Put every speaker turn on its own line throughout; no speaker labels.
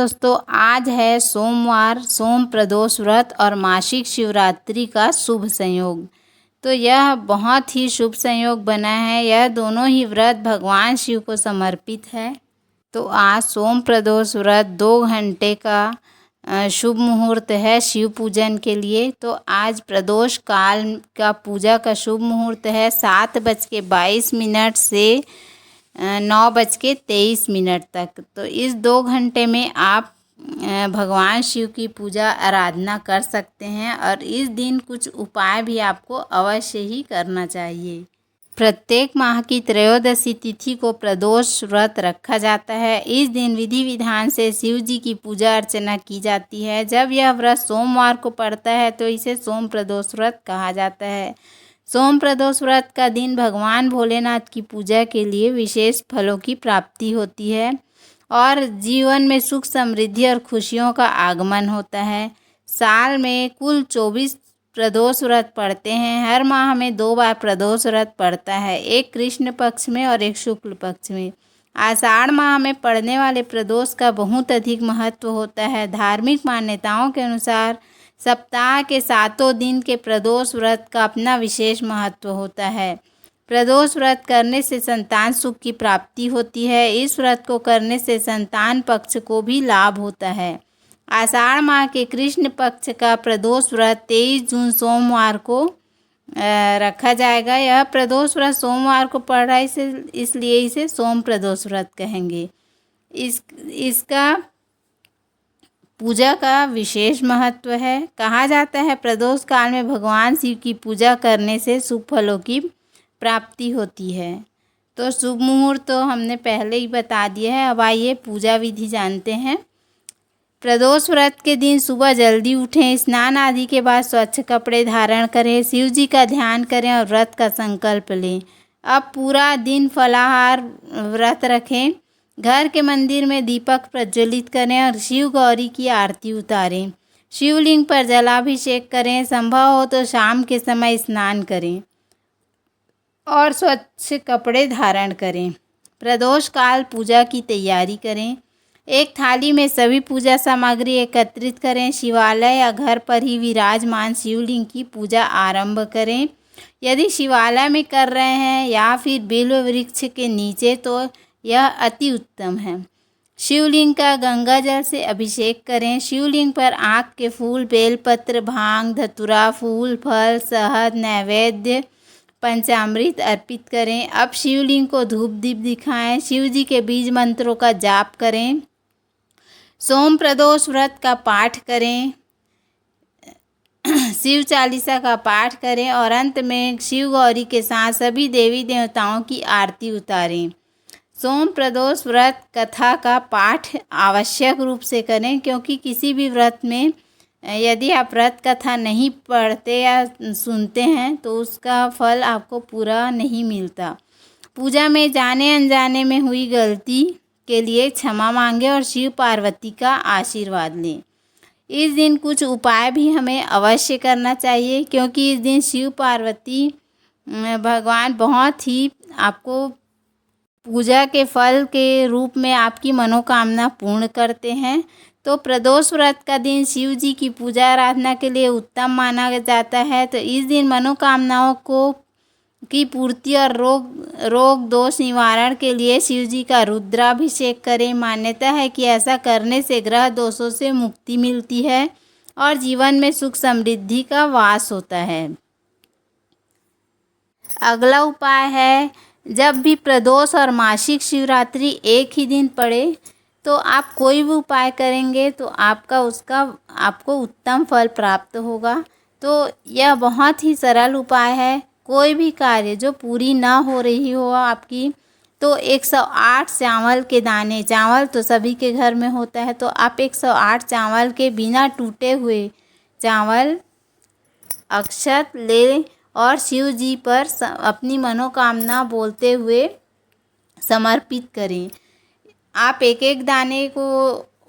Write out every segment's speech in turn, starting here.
दोस्तों, आज है सोमवार, सोम प्रदोष व्रत और मासिक शिवरात्रि का शुभ संयोग। तो यह बहुत ही शुभ संयोग बना है। यह दोनों ही व्रत भगवान शिव को समर्पित है। तो आज सोम प्रदोष व्रत 2 घंटे का शुभ मुहूर्त है शिव पूजन के लिए। तो आज प्रदोष काल का पूजा का शुभ मुहूर्त है 7:22 से 9:23 तक। तो इस 2 घंटे में आप भगवान शिव की पूजा आराधना कर सकते हैं और इस दिन कुछ उपाय भी आपको अवश्य ही करना चाहिए। प्रत्येक माह की त्रयोदशी तिथि को प्रदोष व्रत रखा जाता है। इस दिन विधि विधान से शिव जी की पूजा अर्चना की जाती है। जब यह व्रत सोमवार को पड़ता है तो इसे सोम प्रदोष व्रत कहा जाता है। सोम प्रदोष व्रत का दिन भगवान भोलेनाथ की पूजा के लिए विशेष फलों की प्राप्ति होती है और जीवन में सुख समृद्धि और खुशियों का आगमन होता है। साल में कुल 24 प्रदोष व्रत पड़ते हैं। हर माह में 2 बार प्रदोष व्रत पड़ता है, एक कृष्ण पक्ष में और एक शुक्ल पक्ष में। आषाढ़ माह में पड़ने वाले प्रदोष का बहुत अधिक महत्व होता है। धार्मिक मान्यताओं के अनुसार सप्ताह के 7 दिन के प्रदोष व्रत का अपना विशेष महत्व होता है। प्रदोष व्रत करने से संतान सुख की प्राप्ति होती है। इस व्रत को करने से संतान पक्ष को भी लाभ होता है। आषाढ़ माह के कृष्ण पक्ष का प्रदोष व्रत 23 जून सोमवार को रखा जाएगा। यह प्रदोष व्रत सोमवार को पड़ रहा है, इसलिए इसे सोम प्रदोष व्रत कहेंगे। इसका पूजा का विशेष महत्व है। कहा जाता है प्रदोष काल में भगवान शिव की पूजा करने से शुभ फलों की प्राप्ति होती है। तो शुभ मुहूर्त तो हमने पहले ही बता दिया है। अब आइए पूजा विधि जानते हैं। प्रदोष व्रत के दिन सुबह जल्दी उठें, स्नान आदि के बाद स्वच्छ कपड़े धारण करें, शिव जी का ध्यान करें और व्रत का संकल्प लें। अब पूरा दिन फलाहार व्रत रखें, घर के मंदिर में दीपक प्रज्वलित करें और शिव गौरी की आरती उतारें। शिवलिंग पर जलाभिषेक करें। संभव हो तो शाम के समय स्नान करें और स्वच्छ कपड़े धारण करें। प्रदोष काल पूजा की तैयारी करें। एक थाली में सभी पूजा सामग्री एकत्रित करें। शिवालय या घर पर ही विराजमान शिवलिंग की पूजा आरंभ करें। यदि शिवालय में कर रहे हैं या फिर बिल्व वृक्ष के नीचे तो यह अति उत्तम है। शिवलिंग का गंगा जल से अभिषेक करें। शिवलिंग पर आक के फूल, बेलपत्र, भांग, धतूरा, फूल, फल, शहद, नैवेद्य, पंचामृत अर्पित करें। अब शिवलिंग को धूप दीप दिखाएं। शिव जी के बीज मंत्रों का जाप करें। सोम प्रदोष व्रत का पाठ करें। शिव चालीसा का पाठ करें और अंत में शिव गौरी के साथ सभी देवी देवताओं की आरती उतारें। सोम प्रदोष व्रत कथा का पाठ आवश्यक रूप से करें, क्योंकि किसी भी व्रत में यदि आप व्रत कथा नहीं पढ़ते या सुनते हैं तो उसका फल आपको पूरा नहीं मिलता। पूजा में जाने अनजाने में हुई गलती के लिए क्षमा मांगे और शिव पार्वती का आशीर्वाद लें। इस दिन कुछ उपाय भी हमें अवश्य करना चाहिए, क्योंकि इस दिन शिव पार्वती भगवान बहुत ही आपको पूजा के फल के रूप में आपकी मनोकामना पूर्ण करते हैं। तो प्रदोष व्रत का दिन शिव जी की पूजा आराधना के लिए उत्तम माना जाता है। तो इस दिन मनोकामनाओं की पूर्ति और रोग दोष निवारण के लिए शिव जी का रुद्राभिषेक करें। मान्यता है कि ऐसा करने से ग्रह दोषों से मुक्ति मिलती है और जीवन में सुख समृद्धि का वास होता है। अगला उपाय है, जब भी प्रदोष और मासिक शिवरात्रि एक ही दिन पड़े तो आप कोई भी उपाय करेंगे तो आपको उत्तम फल प्राप्त होगा। तो यह बहुत ही सरल उपाय है। कोई भी कार्य जो पूरी ना हो रही हो आपकी, तो 108 चावल के दाने, चावल तो सभी के घर में होता है, तो आप 108 चावल के बिना टूटे हुए चावल अक्षत ले और शिव जी पर अपनी मनोकामना बोलते हुए समर्पित करें। आप एक एक दाने को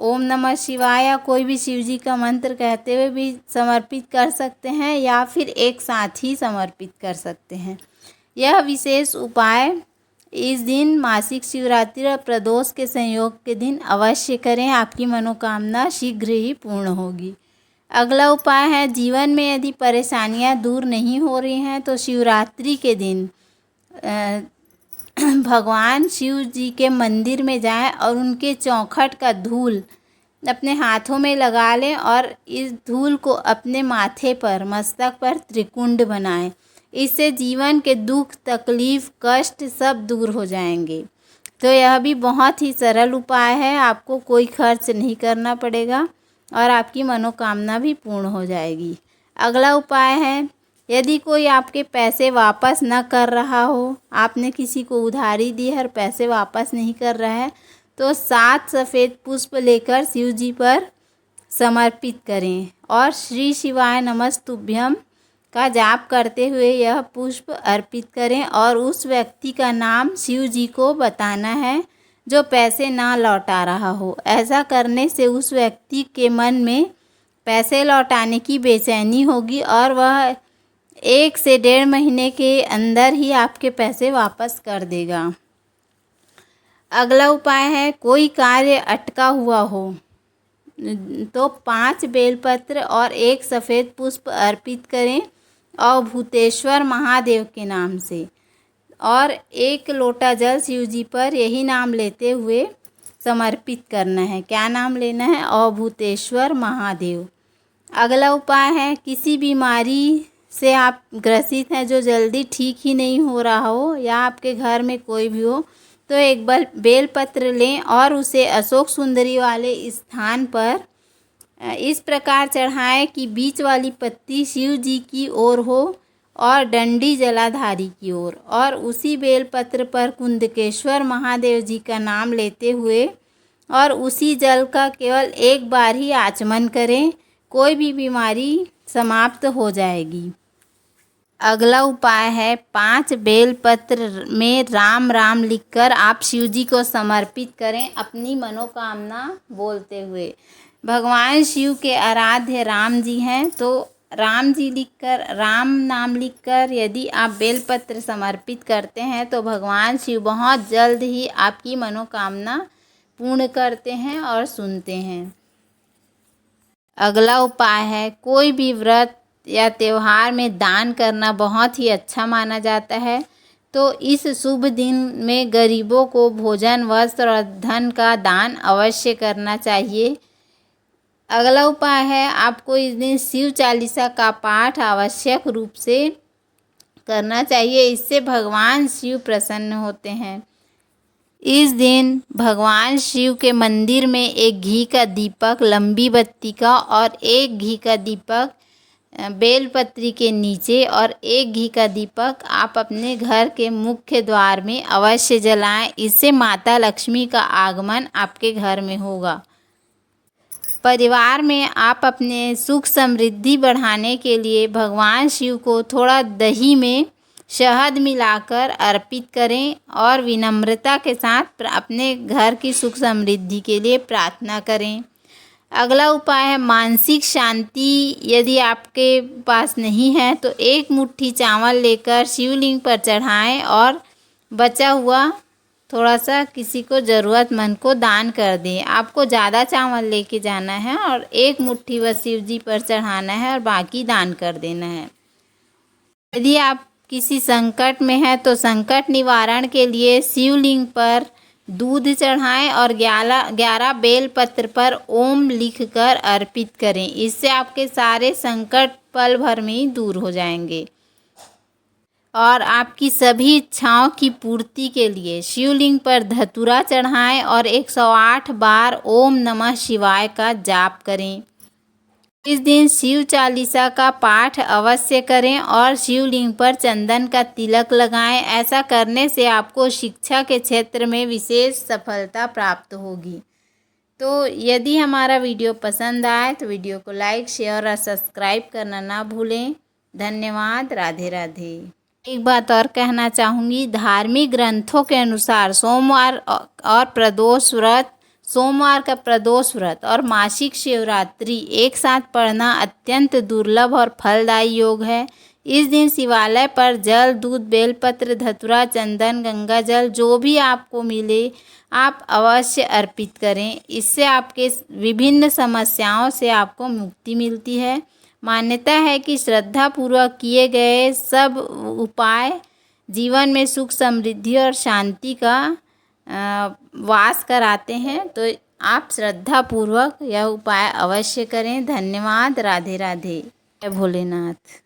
ओम नमः शिवाय या कोई भी शिव जी का मंत्र कहते हुए भी समर्पित कर सकते हैं या फिर एक साथ ही समर्पित कर सकते हैं। यह विशेष उपाय इस दिन मासिक शिवरात्रि और प्रदोष के संयोग के दिन अवश्य करें, आपकी मनोकामना शीघ्र ही पूर्ण होगी। अगला उपाय है, जीवन में यदि परेशानियां दूर नहीं हो रही हैं तो शिवरात्रि के दिन भगवान शिव जी के मंदिर में जाएं और उनके चौखट का धूल अपने हाथों में लगा लें और इस धूल को अपने माथे पर, मस्तक पर त्रिकुंड बनाएं। इससे जीवन के दुख, तकलीफ़, कष्ट सब दूर हो जाएंगे। तो यह भी बहुत ही सरल उपाय है, आपको कोई खर्च नहीं करना पड़ेगा और आपकी मनोकामना भी पूर्ण हो जाएगी। अगला उपाय है, यदि कोई आपके पैसे वापस न कर रहा हो, आपने किसी को उधारी दी है और पैसे वापस नहीं कर रहा है, तो 7 सफ़ेद पुष्प लेकर शिव जी पर समर्पित करें और श्री शिवाय नमस्तुभ्यम का जाप करते हुए यह पुष्प अर्पित करें और उस व्यक्ति का नाम शिव जी को बताना है जो पैसे ना लौटा रहा हो। ऐसा करने से उस व्यक्ति के मन में पैसे लौटाने की बेचैनी होगी और वह 1 से 1.5 महीने के अंदर ही आपके पैसे वापस कर देगा। अगला उपाय है, कोई कार्य अटका हुआ हो तो 5 बेलपत्र और 1 सफ़ेद पुष्प अर्पित करें और भूतेश्वर महादेव के नाम से, और 1 लोटा जल शिव जी पर यही नाम लेते हुए समर्पित करना है। क्या नाम लेना है? अभूतेश्वर महादेव। अगला उपाय है, किसी बीमारी से आप ग्रसित हैं जो जल्दी ठीक ही नहीं हो रहा हो या आपके घर में कोई भी हो, तो एक बेलपत्र लें और उसे अशोक सुंदरी वाले स्थान पर इस प्रकार चढ़ाएं कि बीच वाली पत्ती शिव जी की ओर हो और डंडी जलाधारी की ओर, और उसी बेलपत्र पर कुंदकेश्वर महादेव जी का नाम लेते हुए और उसी जल का केवल एक बार ही आचमन करें, कोई भी बीमारी समाप्त हो जाएगी। अगला उपाय है, 5 बेलपत्र में राम राम लिखकर आप शिव जी को समर्पित करें अपनी मनोकामना बोलते हुए। भगवान शिव के आराध्य राम जी हैं, तो राम जी लिखकर, राम नाम लिखकर यदि आप बेलपत्र समर्पित करते हैं तो भगवान शिव बहुत जल्द ही आपकी मनोकामना पूर्ण करते हैं और सुनते हैं। अगला उपाय है, कोई भी व्रत या त्यौहार में दान करना बहुत ही अच्छा माना जाता है, तो इस शुभ दिन में गरीबों को भोजन, वस्त्र और धन का दान अवश्य करना चाहिए। अगला उपाय है, आपको इस दिन शिव चालीसा का पाठ आवश्यक रूप से करना चाहिए, इससे भगवान शिव प्रसन्न होते हैं। इस दिन भगवान शिव के मंदिर में 1 घी का दीपक, लंबी बत्ती का, और 1 घी का दीपक बेलपत्री के नीचे और 1 घी का दीपक आप अपने घर के मुख्य द्वार में अवश्य जलाएं। इससे माता लक्ष्मी का आगमन आपके घर में होगा। परिवार में आप अपने सुख समृद्धि बढ़ाने के लिए भगवान शिव को थोड़ा दही में शहद मिलाकर अर्पित करें और विनम्रता के साथ अपने घर की सुख समृद्धि के लिए प्रार्थना करें। अगला उपाय है, मानसिक शांति यदि आपके पास नहीं है तो 1 मुट्ठी चावल लेकर शिवलिंग पर चढ़ाएं और बचा हुआ थोड़ा सा किसी को ज़रूरतमंद को दान कर दें। आपको ज़्यादा चावल लेके जाना है और 1 मुट्ठी बस शिव जी पर चढ़ाना है और बाकी दान कर देना है। यदि आप किसी संकट में है तो संकट निवारण के लिए शिवलिंग पर दूध चढ़ाएं और 11 बेलपत्र पर ओम लिखकर अर्पित करें। इससे आपके सारे संकट पल भर में ही दूर हो जाएंगे और आपकी सभी इच्छाओं की पूर्ति के लिए शिवलिंग पर धतूरा चढ़ाएं और 108 बार ओम नमः शिवाय का जाप करें। इस दिन शिव चालीसा का पाठ अवश्य करें और शिवलिंग पर चंदन का तिलक लगाएं। ऐसा करने से आपको शिक्षा के क्षेत्र में विशेष सफलता प्राप्त होगी। तो यदि हमारा वीडियो पसंद आए तो वीडियो को लाइक, शेयर और सब्सक्राइब करना ना भूलें। धन्यवाद। राधे राधे। एक बात और कहना चाहूँगी, धार्मिक ग्रंथों के अनुसार सोमवार का प्रदोष व्रत और मासिक शिवरात्रि एक साथ पढ़ना अत्यंत दुर्लभ और फलदायी योग है। इस दिन शिवालय पर जल, दूध, बेलपत्र, धतूरा, चंदन, गंगा जल जो भी आपको मिले आप अवश्य अर्पित करें। इससे आपके विभिन्न समस्याओं से आपको मुक्ति मिलती है। मान्यता है कि श्रद्धापूर्वक किए गए सब उपाय जीवन में सुख, समृद्धि और शांति का वास कराते हैं। तो आप श्रद्धापूर्वक यह उपाय अवश्य करें। धन्यवाद। राधे राधे। जय भोलेनाथ।